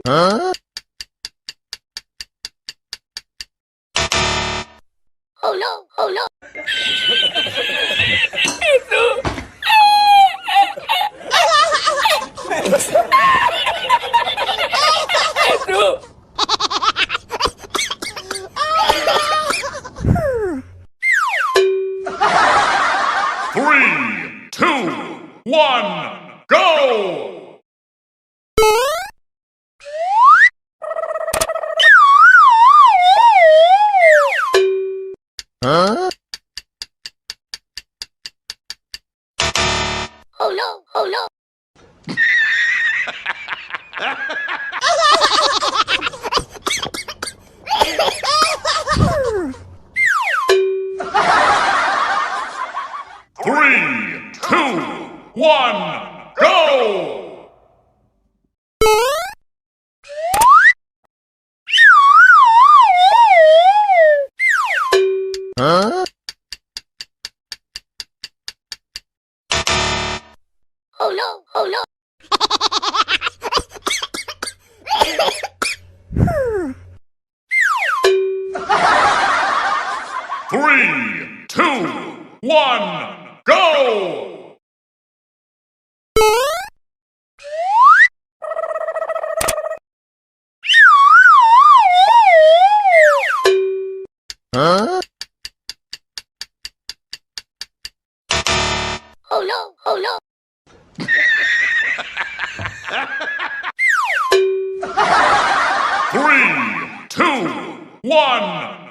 Huh? Oh no! Oh no! Three, two, one, go! Huh? Oh no! Oh no! Three, two, one, go! Huh? Oh no! Oh no! Three, two, one, go! Huh? Oh no! Oh no! Three, two, one,